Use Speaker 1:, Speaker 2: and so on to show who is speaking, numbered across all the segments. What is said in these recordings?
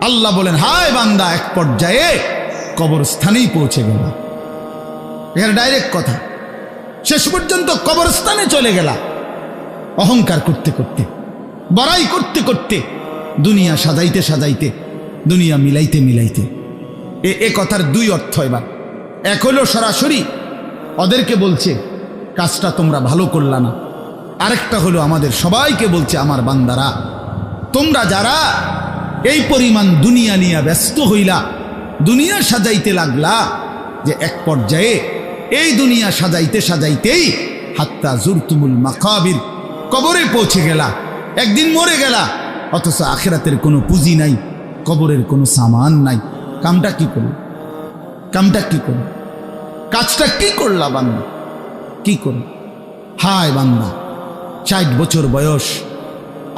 Speaker 1: আল্লাহ বলেন, হায় বান্দা, এক পর্যায়ে কবরস্থানেই পৌঁছে গেল। এখানে ডাইরেক্ট কথা, শেষ পর্যন্ত কবরস্থানে চলে গেলা। অহংকার করতে করতে, বড়াই করতে করতে, দুনিয়া সাজাইতে সাজাইতে, দুনিয়া মিলাইতে মিলাইতে। এ কথার দুই অর্থ। এবার এক হলো সরাসরি ওদেরকে বলছে কাজটা তোমরা ভালো করলা না, আরেকটা হলো আমাদের সবাইকে বলছে, আমার বান্দারা, তোমরা যারা এই পরিমাণ দুনিয়া নিয়ে ব্যস্ত হইলা, দুনিয়া সাজাইতে লাগলা, যে এক পর্যায়ে এই দুনিয়া সাজাইতে সাজাইতেই হাত্তা জুরতুমুল মাকাবির, কবরে পৌঁছে গেলা, একদিন মরে গেলা, অথচ আখিরাতের কোনো পুঁজি নাই, কবরের কোনো সামান নাই। কামটা কি করল? কামটা কি করল? কাজটা কি করলা বান্দা? কি করল? হায় বান্দা, 60 বছর বয়স,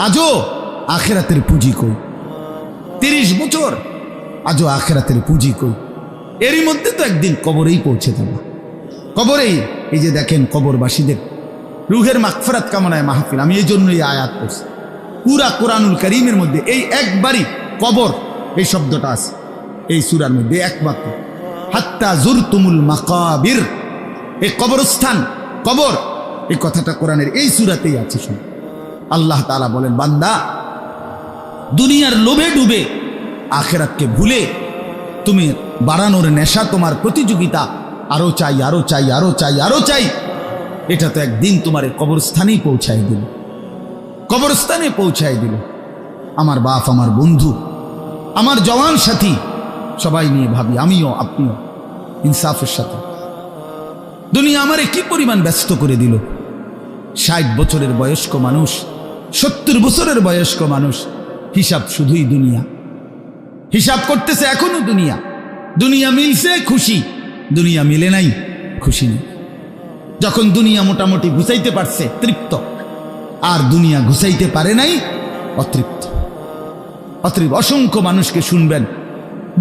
Speaker 1: আজও আখিরাতের পুঁজি কই। 30 বছর, আজও আখিরাতের পুঁজি কই। এরই মধ্যে তো একদিন কবরেই পৌঁছে যাবা। কবরেই, এই যে দেখেন কবরবাসীদের রুহের মাগফিরাত কামনায় মাহফিল, আমি এই জন্যই আয়াত করছি। পুরা কোরআনুল কারীমের মধ্যে এই একবারই কবর এই শব্দটা আছে এই সূরার মধ্যে একমাত্র। হাত্তা জুরতুমুল মাকাবির, এই কবরস্থান, কবর, এই কথাটা কোরআনের এই সূরাতেই আছে। শুন, আল্লাহ তাআলা বলেন, বান্দা, দুনিয়ার লোভে ডুবে আখিরাতকে ভুলে তুমি বাড়ানোর নেশা, তোমার প্রতিযোগিতা, আরো চাই, আরো চাই, আরো চাই, আরো চাই, এটা তো একদিন তোমার কবরস্থানেই পৌঁছায় দিল। কবরস্থানে পৌঁছায় দিল। আমার বাপ, আমার বন্ধু, আমার জওয়ান সাথী, সবাই নিয়ে ভাবি, আমিও আপনিও, ইনসাফের সাথে। দুনিয়া আমারে কি পরিমাণ ব্যস্ত করে দিল। 60 বছরের বয়স্ক মানুষ, 70 বছরের বয়স্ক মানুষ, হিসাব শুধুই দুনিয়া। হিসাব করতেছে এখনো দুনিয়া। দুনিয়া মিলছে খুশি, দুনিয়া মিলে নাই খুশি নেই। যখন দুনিয়া মোটামুটি গুছাইতে পারছে তৃপ্ত, আর দুনিয়া গুছাইতে পারে নাই অতৃপ্ত। অসংখ্য মানুষকে শুনবেন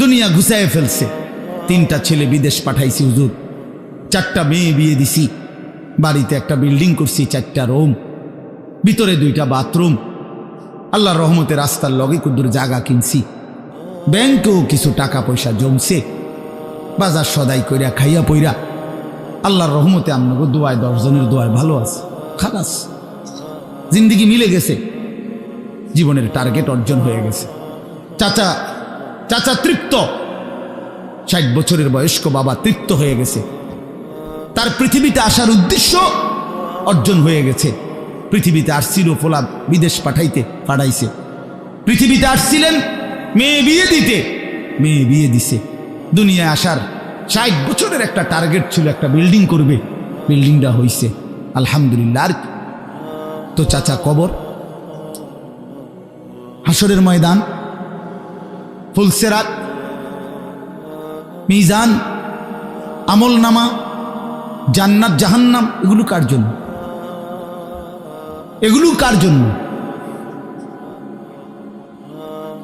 Speaker 1: দুনিয়া গুছাইয়ে ফেলছে। 3টা ছেলে বিদেশ পাঠাইছি হুজুর, 4টা মেয়ে বিয়ে দিছি, বাড়িতে একটা বিল্ডিং করছি, 4টা রুম, ভিতরে 2টা বাথরুম, আল্লাহর রহমতে রাস্তার লগে কুদ্দুর জায়গা কিনছি, ব্যাংকেও কিছু টাকা পয়সা জমছে, বাজার সদাই কইরা খাইয়া পইরা আল্লাহর রহমতে আপনাকে দোয়ায়, 10 জনের দোয়ায় ভালো আছে। খালাস, জিন্দিগি মিলে গেছে, জীবনের টার্গেট অর্জন হয়ে গেছে। চাচা তৃপ্ত, 60 বছরের বয়স্ক বাবা তৃপ্ত হয়ে গেছে। তার পৃথিবীতে আসার উদ্দেশ্য অর্জন হয়ে গেছে। পৃথিবীতে আসছিল ফোলা বিদেশ পাঠাইছে। পৃথিবীতে আসছিলেন মেয়ে বিয়ে দিতে, মেয়ে বিয়ে দিছে। দুনিয়ায় আসার 60 বছরের একটা টার্গেট ছিল, একটা বিল্ডিং করবে, বিল্ডিংটা হইছে, আলহামদুলিল্লাহ। আর তো চাচা কবর, হাসরের ময়দান, ফুলসেরাত, মিজান, আমল নামা, জান্নাত জাহান্নাম, এগুলো কার জন্য? এগুলো কার জন্য?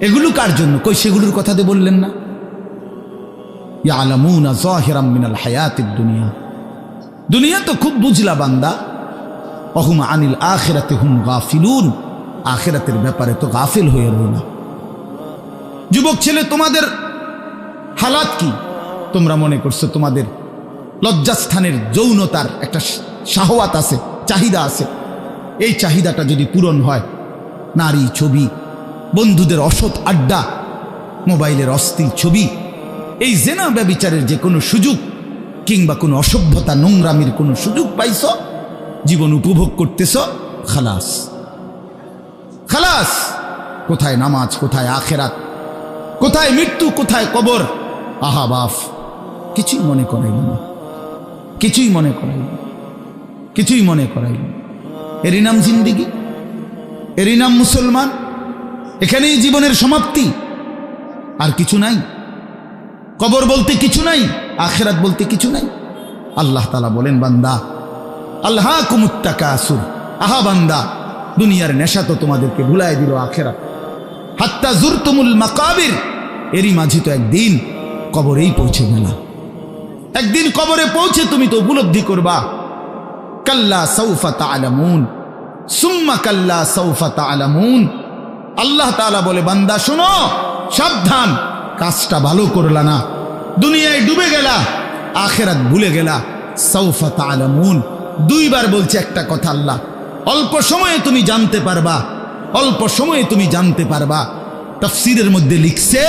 Speaker 1: এগুলো কার জন্য? কই সেগুলোর কথা তো বললেন না। ইয়ালামুনা যাহিরাম মিনাল হায়াতিদ দুনিয়া, দুনিয়া তো খুব বুঝলা বান্দা, ওহুম আনিল আখিরাতি হুম গাফিলুন, আখিরাতের ব্যাপারে তো গাফিল হয়ে রইল। যুবক ছেলে, তোমাদের হালাত কি? তোমরা মনে করছো তোমাদের লজ্জাস্থানের যৌনতার একটা শাহওয়াত আছে, চাহিদা আছে। এই চাহিদাটা যদি পূরণ হয়, নারী, ছবি, বন্ধুদের অসৎ আড্ডা, মোবাইলের অশ্লীল ছবি, এই জেনা ব্যভিচারের যে কোনো সুযোগ, কিংবা কোনো অসভ্যতা নোংরামির কোনো সুযোগ পাইছ, জীবন উপভোগ করতেছ, খালাস খালাস। কোথায় নামাজ, কোথায় আখেরাত, কোথায় মৃত্যু, কোথায় কবর? আহা বাফ, কিছুই মনে করাইল না, কিছুই মনে করাইল, কিছুই মনে করাইল। এরই নাম জিন্দিগি, এরই নাম মুসলমান। এখানেই জীবনের সমাপ্তি, আর কিছু নাই। কবর বলতে কিছু নাই, আখিরাত বলতে কিছু নাই। আল্লাহ তাআলা বলেন, বান্দা, আল্লাহকুমুত তাকাসুর, আহা বান্দা, দুনিয়ার নেশা তো তোমাদেরকে ভুলায় দিল আখিরাত। হাত্তা জুরতুমুল মাকাবির, এরই মাঝে তো একদিন কবরেই পৌঁছে গেলা। একদিন কবরে পৌঁছে তুমি তো উপলব্ধি করবা, কাল্লা সাউফা তা'লামুন সুম্মা কাল্লা সাউফা তা'লামুন। আল্লাহ তাআলা বলে, বান্দা শোনো, সাবধান, কাজটা ভালো করলা না, দুনিয়ায় ডুবে গেলা, আখিরাত ভুলে গেলা। সাউফা তা'লামুন, দুইবার বলছে একটা কথা আল্লাহ, অল্প সময়ে তুমি জানতে পারবা, অল্প সময়ে তুমি জানতে পারবা। তাফসীরের মধ্যে লিখছে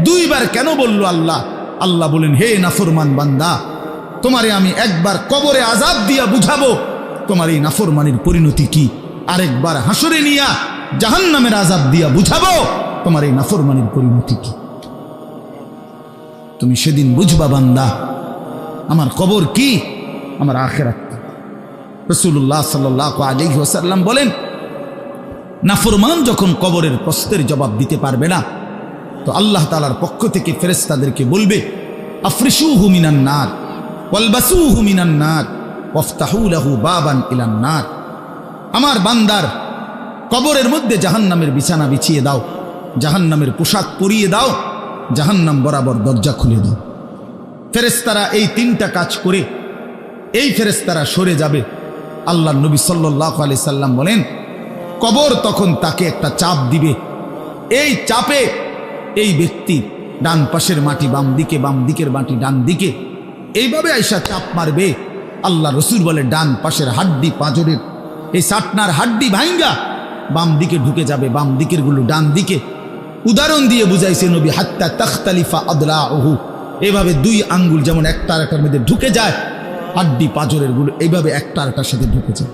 Speaker 1: দুইবার কেন বললো আল্লাহ? আল্লাহ বলেন, হে নাফরমান বান্দা, তোমারে আমি একবার কবরে আযাব দিয়া বুঝাবো তোমার এই নাফরমানির পরিণতি কি, আরেকবার হাসরে নিয়া জাহান্নামের আযাব দিয়া বুঝাবো তোমার এই নাফরমানির পরিণতি কি। তুমি সেদিন বুঝবা বান্দা, আমার কবর কি, আমার আখিরাত কি। রাসূলুল্লাহ সাল্লাল্লাহু আলাইহি ওয়াসাল্লাম বলেন, নাফরমান যখন কবরের প্রশ্নের জবাব দিতে পারবে না, তো আল্লাহ তাআলার পক্ষ থেকে ফেরেশতাদেরকে বলবে, আফরিশুহু মিনান নার ওয়ালবাসুহু মিনান নার ওয়াফতাহু লাহু বাবান ইলান নার। আমার বান্দার কবরের মধ্যে জাহান্নামের বিছানা বিছিয়ে দাও, জাহান্নামের পোশাক পরিয়ে দাও, জাহান্নাম বরাবর দরজা খুলে দাও। ফেরেশতারা এই তিনটা কাজ করে এই ফেরেশতারা সরে যাবে। আল্লাহর নবী সাল্লাল্লাহু আলাইহি সাল্লাম বলেন, কবর তখন তাকে একটা চাপ দিবে, এই চাপে এই ব্যক্তি ডান পাশের মাটি বাম দিকে, বাম দিকের মাটি ডান দিকে, এইভাবে আইসা চাপ মারবে। আল্লাহ রসুল বলে, ডান পাশের হাড্ডি পাঁজরের এই সাটনার হাড্ডি ভাঙ্গা বাম দিকে ঢুকে যাবে, বাম দিকের গুলো ডান দিকে। উদাহরণ দিয়ে বুঝাইছে নবী, হাত্তা তাখতালিফা আদলাউহু, এইভাবে দুই আঙ্গুল যেমন একটা আরেকটার মধ্যে ঢুকে যায়, হাড্ডি পাঁজরের গুলো এইভাবে একটা আরেকটার সাথে ঢুকে যায়।